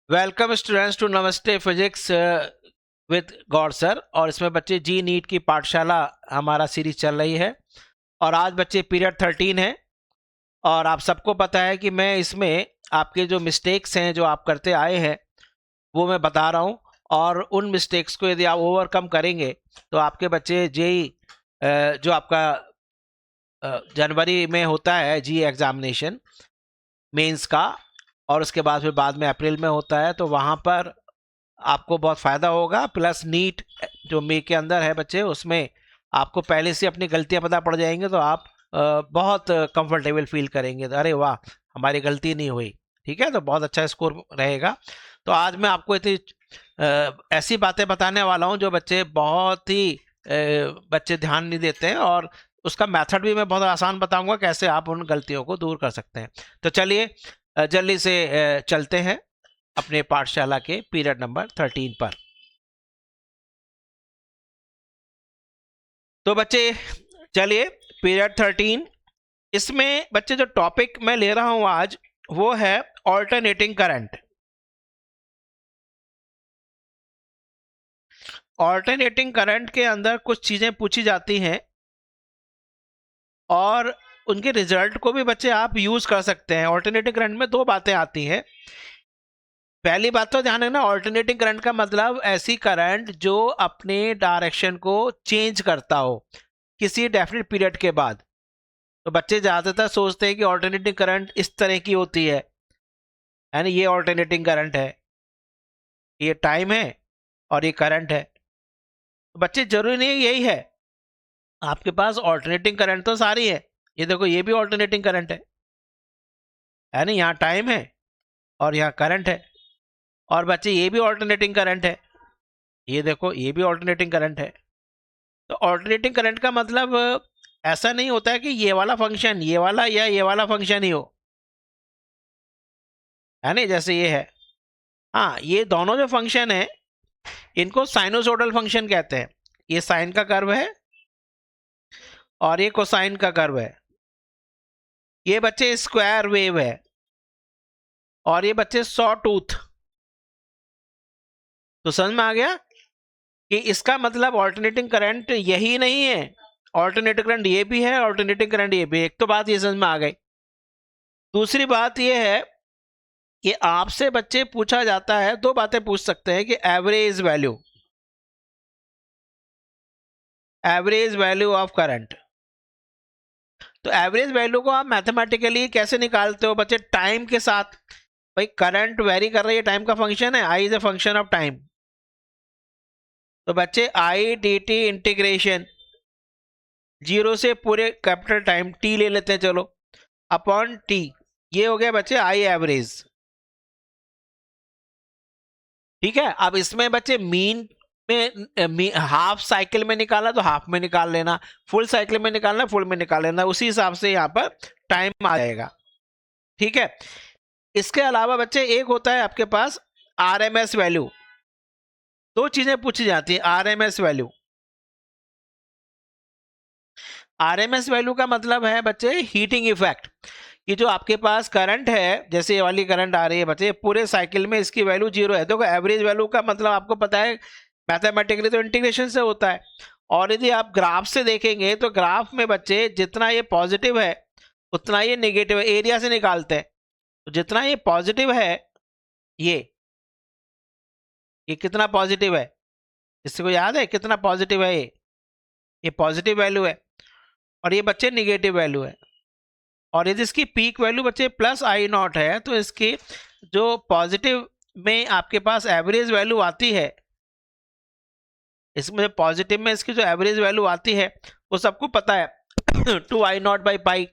Welcome students to नमस्ते physics with Gaur sir. और इसमें बच्चे जी नीट की पाठशाला हमारा सीरीज चल रही है और आज बच्चे पीरियड 13 है। और आप सबको पता है कि मैं इसमें आपके जो मिस्टेक्स हैं जो आप करते आए हैं वो मैं बता रहा हूँ। और उन मिस्टेक्स को यदि आप ओवरकम करेंगे तो आपके बच्चे जेई जो आपका जनवरी में होता है जी एग्जामिनेशन मेंस का, और उसके बाद फिर बाद में अप्रैल में होता है, तो वहाँ पर आपको बहुत फ़ायदा होगा। प्लस नीट जो मई के अंदर है बच्चे, उसमें आपको पहले से अपनी गलतियां पता पड़ जाएंगे तो आप बहुत कंफर्टेबल फील करेंगे। तो अरे वाह, हमारी गलती नहीं हुई। ठीक है, तो बहुत अच्छा स्कोर रहेगा। तो आज मैं आपको इतनी ऐसी बातें बताने वाला हूं जो बच्चे बहुत ही बच्चे ध्यान नहीं देते हैं, और उसका मेथड भी मैं बहुत आसान बताऊंगा कैसे आप उन गलतियों को दूर कर सकते हैं। तो चलिए जल्दी से चलते हैं अपने पाठशाला के पीरियड नंबर 13 पर। तो बच्चे चलिए, पीरियड 13, इसमें बच्चे जो टॉपिक मैं ले रहा हूं आज वो है ऑल्टरनेटिंग करंट। ऑल्टरनेटिंग करंट के अंदर कुछ चीजें पूछी जाती हैं और उनके रिजल्ट को भी बच्चे आप यूज कर सकते हैं। ऑल्टरनेटिंग करंट में दो बातें आती हैं। पहली बात तो ध्यान रखना, ऑल्टरनेटिंग करंट का मतलब ऐसी करंट जो अपने डायरेक्शन को चेंज करता हो किसी डेफिनेट पीरियड के बाद। तो बच्चे ज्यादातर सोचते हैं कि ऑल्टरनेटिंग करंट इस तरह की होती है, यानी ये ऑल्टरनेटिंग करंट है, ये टाइम है और ये करंट है। तो बच्चे जरूरी नहीं है यही है, आपके पास ऑल्टरनेटिंग करंट तो सारी है। ये देखो, ये भी ऑल्टरनेटिंग करंट है, यानी यहाँ टाइम है और यहाँ करंट है। और बच्चे ये भी ऑल्टरनेटिंग करंट है, ये देखो ये भी ऑल्टरनेटिंग करंट है। तो ऑल्टरनेटिंग करंट का मतलब ऐसा नहीं होता है कि ये वाला फंक्शन ये वाला या ये वाला फंक्शन ही हो, है नहीं, जैसे ये है। हाँ, ये दोनों जो फंक्शन है इनको साइनोसोडल फंक्शन कहते हैं। ये साइन का कर्व है और ये कोसाइन का कर्व है। ये बच्चे स्क्वायर वेव है और ये बच्चे सॉ टूथ। तो समझ में आ गया कि इसका मतलब ऑल्टरनेटिंग करंट यही नहीं है, ऑल्टरनेटिंग करंट ये भी है, ऑल्टरनेटिंग करंट ये भी। एक तो बात ये समझ में आ गई। दूसरी बात ये है कि आपसे बच्चे पूछा जाता है, दो बातें पूछ सकते हैं कि एवरेज वैल्यू ऑफ करंट। तो एवरेज वैल्यू को आप मैथमेटिकली कैसे निकालते हो बच्चे? टाइम के साथ। भाई करंट वेरी कर रही है, टाइम का फंक्शन है, I is a function of time. तो बच्चे I D T integration zero से पूरे कैपिटल टाइम टी ले लेते हैं, चलो, अपॉन टी, ये हो गया बच्चे आई एवरेज। ठीक है, अब इसमें बच्चे मीन में हाफ साइकिल में निकाला तो हाफ में निकाल लेना, फुल साइकिल में निकालना फुल में निकाल लेना, उसी हिसाब से यहाँ पर टाइम आ जाएगा। ठीक है, इसके अलावा बच्चे एक होता है आपके पास आरएमएस वैल्यू। दो चीजें पूछी जाती है, आरएमएस वैल्यू। आरएमएस वैल्यू का मतलब है बच्चे हीटिंग इफेक्ट, कि जो आपके पास करंट है, जैसे ये वाली करंट आ रही है बच्चे, पूरे साइकिल में इसकी वैल्यू जीरो है। देखो एवरेज वैल्यू का मतलब आपको पता है मैथमेटिकली तो इंटीग्रेशन से होता है। और यदि आप ग्राफ से देखेंगे तो ग्राफ में बच्चे जितना ये पॉजिटिव है उतना ये नेगेटिव है, एरिया से निकालते हैं। तो जितना ये पॉजिटिव है, ये कितना पॉजिटिव है, किसी को याद है कितना पॉजिटिव है? ये पॉजिटिव वैल्यू है और ये बच्चे निगेटिव वैल्यू है। और यदि इसकी पीक वैल्यू बच्चे प्लस आई नॉट है तो इसकी जो पॉजिटिव में आपके पास एवरेज वैल्यू आती है, इसमें पॉजिटिव में इसकी जो एवरेज वैल्यू आती है वो सबको पता है 2 I0/पाई।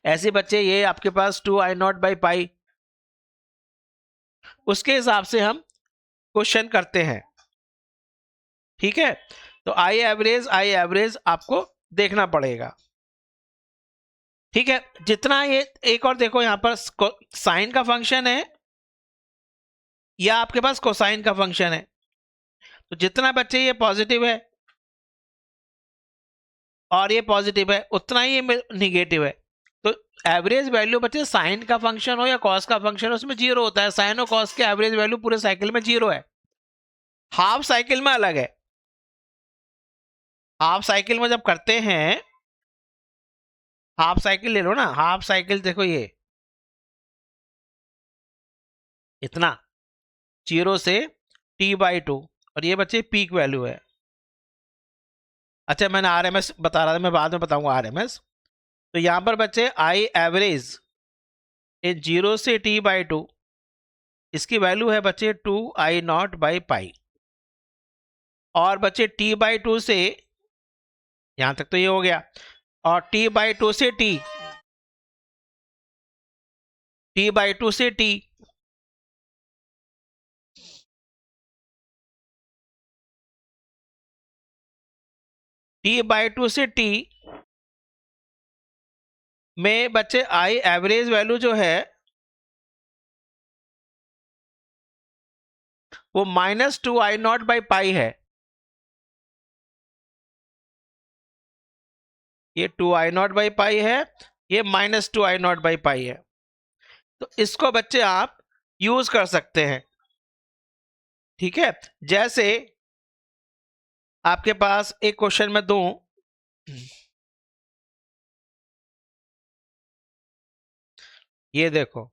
ऐसे बच्चे ये आपके पास 2 I0/पाई, उसके हिसाब से हम क्वेश्चन करते हैं। ठीक है, तो आई एवरेज आपको देखना पड़ेगा। ठीक है, जितना ये, एक और देखो यहां पर साइन का फंक्शन है या आपके पास कोसाइन का फंक्शन है। तो जितना बच्चे ये पॉजिटिव है और ये पॉजिटिव है उतना ही ये निगेटिव है। तो एवरेज वैल्यू बच्चे साइन का फंक्शन हो या कॉस का फंक्शन हो, उसमें जीरो होता है। साइन और कॉस के एवरेज वैल्यू पूरे साइकिल में जीरो है, हाफ साइकिल में अलग है। हाफ साइकिल में जब करते हैं, हाफ साइकिल ले लो ना, हाफ साइकिल देखो ये इतना, 0 से t/2, और ये बच्चे पीक वैल्यू है। अच्छा मैंने आरएमएस बता रहा था, मैं बाद में बताऊंगा आरएमएस। तो यहां पर बच्चे आई एवरेज इन 0 से t/2, इसकी वैल्यू है बच्चे 2I0/π। और बच्चे t/2 से, यहां तक तो ये हो गया, और t/2 से t/2 से t, t/2 से t में बच्चे आई एवरेज वैल्यू जो है वो -2I0/π है। ये 2I0/π है, ये -2I0/π है। तो इसको बच्चे आप यूज कर सकते हैं, ठीक है। जैसे आपके पास एक क्वेश्चन में दूं, ये देखो,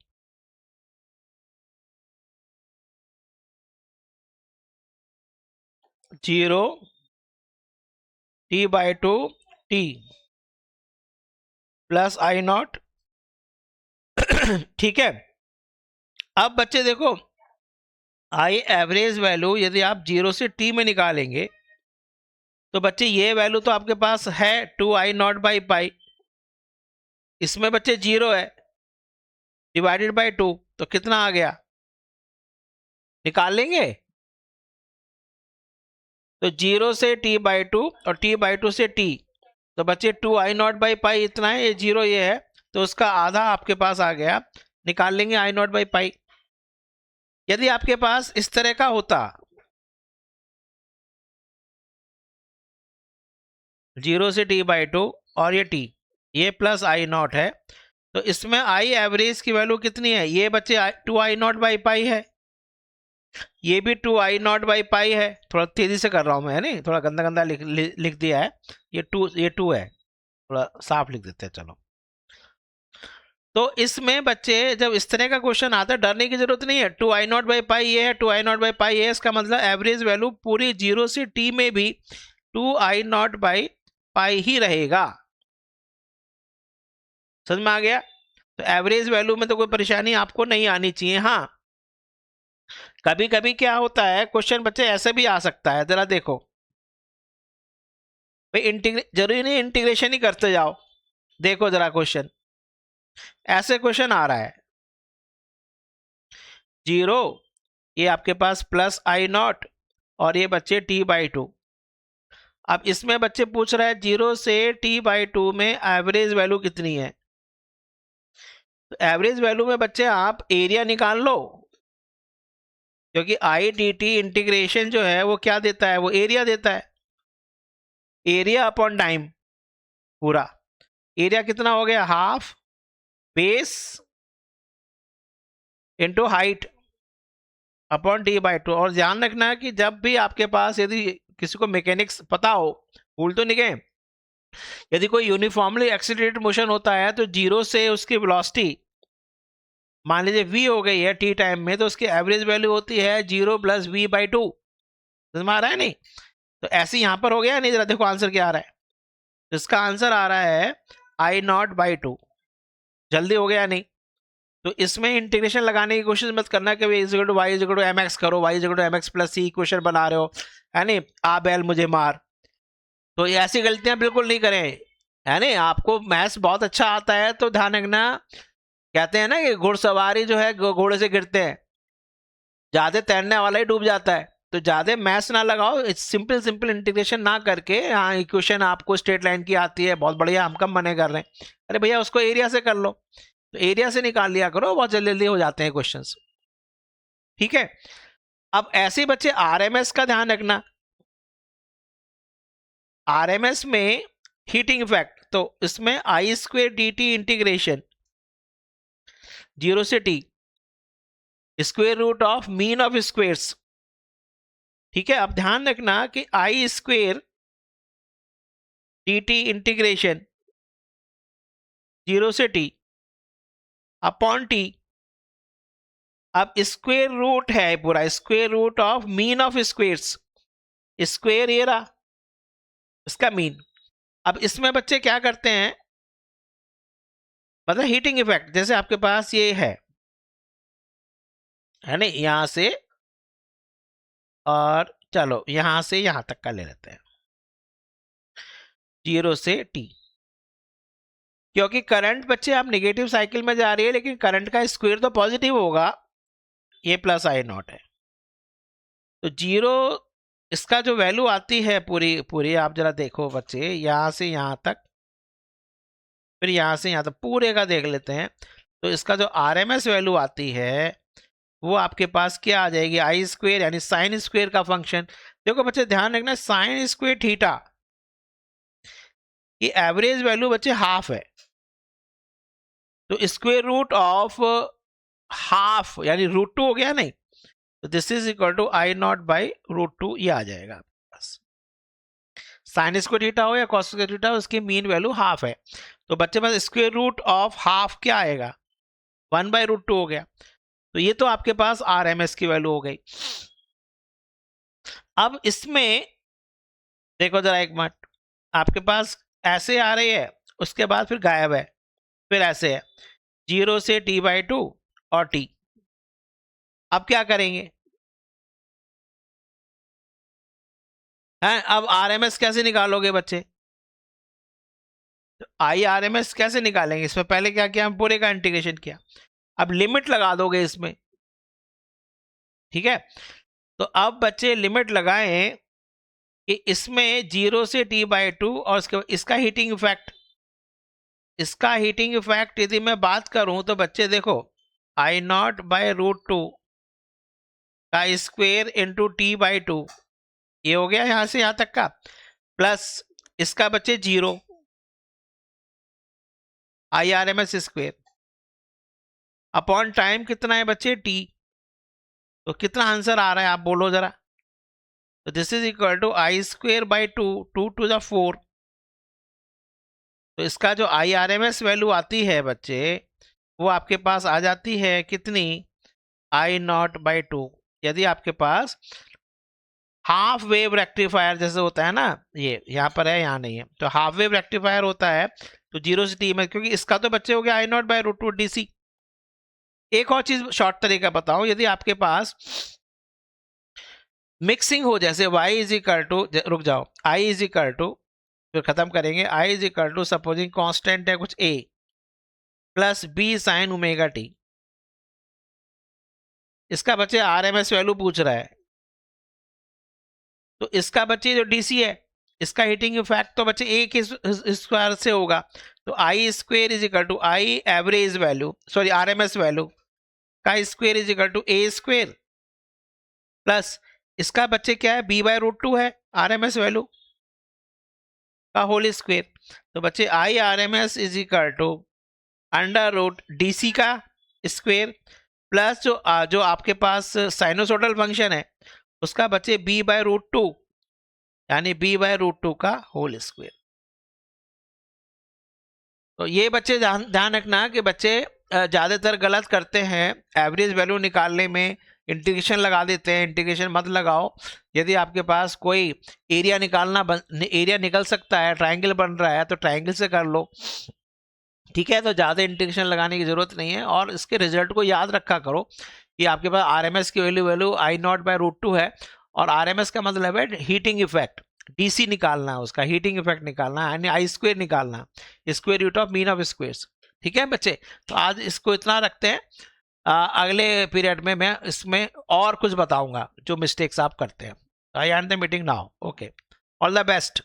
zero t/2 t plus I0, ठीक है। अब बच्चे देखो, आई एवरेज वैल्यू यदि आप 0 से t में निकालेंगे तो बच्चे ये वैल्यू तो आपके पास है 2I0/π, इसमें बच्चे 0 है, डिवाइडेड बाय 2, तो कितना आ गया, निकाल लेंगे। तो 0 से t/2 और t/2 से t, तो बच्चे 2I0/π इतना है, ये 0 ये है, तो उसका आधा आपके पास आ गया, निकाल लेंगे I0/π। यदि आपके पास इस तरह का होता, 0 से t/2 और ये t, ये प्लस I0 है, तो इसमें आई एवरेज की वैल्यू कितनी है, ये बच्चे 2I0/π है, ये भी 2I0/π है। थोड़ा तेजी से कर रहा हूं मैं, है नहीं, थोड़ा गंदा गंदा लिख दिया है, ये 2 है, थोड़ा साफ लिख देते हैं चलो। तो इसमें बच्चे जब इस तरह का क्वेश्चन आता है, डरने की जरूरत नहीं है। 2I0/π ये है, 2I0/π ये, इसका मतलब एवरेज वैल्यू पूरी 0 से t में भी 2I0/π ही रहेगा। समझ में आ गया। तो एवरेज वैल्यू में तो कोई परेशानी आपको नहीं आनी चाहिए। हाँ, कभी कभी क्या होता है, क्वेश्चन बच्चे ऐसे भी आ सकता है, जरा देखो भाई, जरूरी नहीं इंटीग्रेशन ही करते जाओ। देखो जरा क्वेश्चन, ऐसे क्वेश्चन आ रहा है, 0, ये आपके पास प्लस I0 और ये बच्चे t/2। अब इसमें बच्चे पूछ रहे हैं 0 से t/2 में एवरेज वैल्यू कितनी है। तो एवरेज वैल्यू में बच्चे आप एरिया निकाल लो, क्योंकि आई डी टी इंटीग्रेशन जो है वो क्या देता है, वो एरिया देता है, एरिया अपॉन टाइम पूरा। एरिया कितना हो गया, half base into height upon t/2। और ध्यान रखना है कि जब भी आपके पास, यदि किसी को मैकेनिक्स पता हो, भूल तो नहीं गए, यदि कोई यूनिफॉर्मली एक्सीलरेटेड मोशन होता है तो 0 से उसकी वेलोसिटी मान लीजिए v हो गई है t टाइम में, तो उसकी एवरेज वैल्यू होती है 0 + v/2। समझ में आ रहा है नहीं। तो ऐसे यहां पर हो गया नहीं, जरा देखो आंसर क्या आ रहा है। तो इसका आंसर आ रहा है I0/2। जल्दी हो गया नहीं। तो इसमें इंटीग्रेशन लगाने की कोशिश मत करना कि y = mx करो, y = mx + c इक्वेशन बना रहे हो, है नहीं, आ बैल मुझे मार। तो ये ऐसी गलतियां बिल्कुल नहीं करें, है नहीं। आपको मैथ्स बहुत अच्छा आता है तो ध्यान रखना, कहते हैं ना कि घुड़सवारी जो है घोड़े से गिरते हैं, ज्यादा तैरने वाला ही डूब जाता है। तो ज्यादा मैथ्स ना लगाओ, सिंपल सिंपल इंटीग्रेशन ना करके, हाँ इक्वेशन आपको स्ट्रेट लाइन की आती है, बहुत बढ़िया, हम कम मने कर रहे हैं, अरे भैया उसको एरिया से कर लो, तो एरिया से निकाल लिया करो, बहुत जल्दी जल्दी हो जाते हैं क्वेश्चंस, ठीक है। अब ऐसे बच्चे आरएमएस का ध्यान रखना, आरएमएस में हीटिंग इफेक्ट, तो इसमें I square d T integration 0 से t square root of mean of squares. ठीक है, अब ध्यान रखना कि I square d T integration 0 से t अपॉन t, अब स्क्वेयर रूट है पूरा, square root of mean of squares, square ये रहा इसका मीन। अब इसमें बच्चे क्या करते हैं, मतलब हीटिंग इफेक्ट, जैसे आपके पास ये है ना, यहां से और चलो यहां से यहां तक का ले लेते हैं 0 से t, क्योंकि करंट बच्चे आप नेगेटिव साइकिल में जा रही है, लेकिन करंट का स्क्वायर तो पॉजिटिव होगा, ये प्लस आई नॉट है। तो 0 इसका जो वैल्यू आती है पूरी पूरी, आप जरा देखो बच्चे, यहां से यहां तक, फिर यहां से यहां तक पूरे का देख लेते हैं। तो इसका जो आरएमएस वैल्यू आती है वो आपके पास क्या आ जाएगी, आई स्क्वेयर यानी साइन स्क्वेयर का फंक्शन। देखो बच्चे ध्यान रखना, साइन स्क्वेयर थीटा की एवरेज वैल्यू बच्चे हाफ है, तो स्क्वेयर रूट ऑफ हाफ यानी √2 हो गया नहीं, तो this is equal to I naught by √2, ये आ जाएगा बस। साइन स्क्वेयर थीटा हो या कॉस स्क्वेयर थीटा हो, उसकी मीन वैल्यू हाफ है, तो बच्चे पास स्क्वेयर रूट ऑफ हाफ क्या आएगा, 1/√2 हो गया। तो ये तो आपके पास आरएमएस की वैल्यू हो गई। अब इसमें देखो जरा एक मिनट, आपके पास ऐसे आ रही है, उसके बाद फिर गायब है, फिर ऐसे है 0 से t/2 और t। अब क्या करेंगे हैं, अब आरएमएस कैसे निकालोगे बच्चे, तो आई आरएमएस कैसे निकालेंगे, इसमें पहले क्या किया, हम पूरे का इंटीग्रेशन किया, अब लिमिट लगा दोगे इसमें। ठीक है, तो अब बच्चे लिमिट लगाएं कि इसमें 0 से t/2 और इसका हीटिंग इफेक्ट, इसका हीटिंग इफेक्ट यदि मैं बात करूं तो बच्चे देखो, आई नॉट बाय √2 का स्क्वेयर इंटू t/2, ये हो गया यहां से यहां तक का, प्लस इसका बच्चे 0 I R M S square upon time कितना है बच्चे t। तो कितना आंसर आ रहा है आप बोलो जरा, तो this is equal to I square by 2, 2 to the 4। तो इसका जो I R M S value आती है बच्चे, वो आपके पास आ जाती है कितनी, आई नॉट बाई 2। यदि आपके पास हाफ वेव रेक्टिफायर जैसे होता है ना, ये यहाँ पर है यहाँ नहीं है, तो हाफ वेव रेक्टिफायर होता है, तो 0 से t में, क्योंकि इसका तो बच्चे हो गया आई नॉट बाई √2 DC। एक और चीज शॉर्ट तरीका बताओ, यदि आपके पास मिक्सिंग हो, जैसे y इज इक्वल टू, रुक जाओ, i इज इक्वल टू, फिर खत्म करेंगे, i is equal to supposing constant है कुछ a plus b sine omega t, इसका बच्चे आरएमएस वैल्यू पूछ रहा है, तो इसका बच्चे जो डीसी है, इसका हीटिंग इफेक्ट तो बच्चे ए के स्क्वायर से होगा, तो I square is equal to I average value, sorry RMS value का square is equal to A square plus इसका बच्चे क्या है, b/√2 है आरएमएस वैल्यू का होल स्क्वेयर। तो बच्चे I RMS is equal to √DC का स्क्वेयर प्लस जो आपके पास साइनोसोडल फंक्शन है उसका बच्चे b/√2 यानी b/√2 का होल स्क्वेयर। तो ये बच्चे ध्यान रखना कि बच्चे ज्यादातर गलत करते हैं एवरेज वैल्यू निकालने में, इंटीग्रेशन लगा देते हैं, इंटीग्रेशन मत लगाओ। यदि आपके पास कोई एरिया एरिया निकल सकता है, ट्रायंगल बन रहा है, तो ट्रायंगल से कर लो। ठीक है, तो ज़्यादा इंटीग्रेशन लगाने की जरूरत नहीं है, और इसके रिजल्ट को याद रखा करो कि आपके पास आरएमएस की वैल्यू आई नॉट बाय √2 है, और आरएमएस का मतलब है हीटिंग इफेक्ट, डीसी निकालना है, उसका हीटिंग इफेक्ट निकालना है, यानी आई स्क्वेयर निकालना, square root of mean of squares. ठीक है बच्चे, तो आज इसको इतना रखते हैं, अगले पीरियड में मैं इसमें और कुछ बताऊंगा जो मिस्टेक्स आप करते हैं। I end the meeting now, okay, all the best.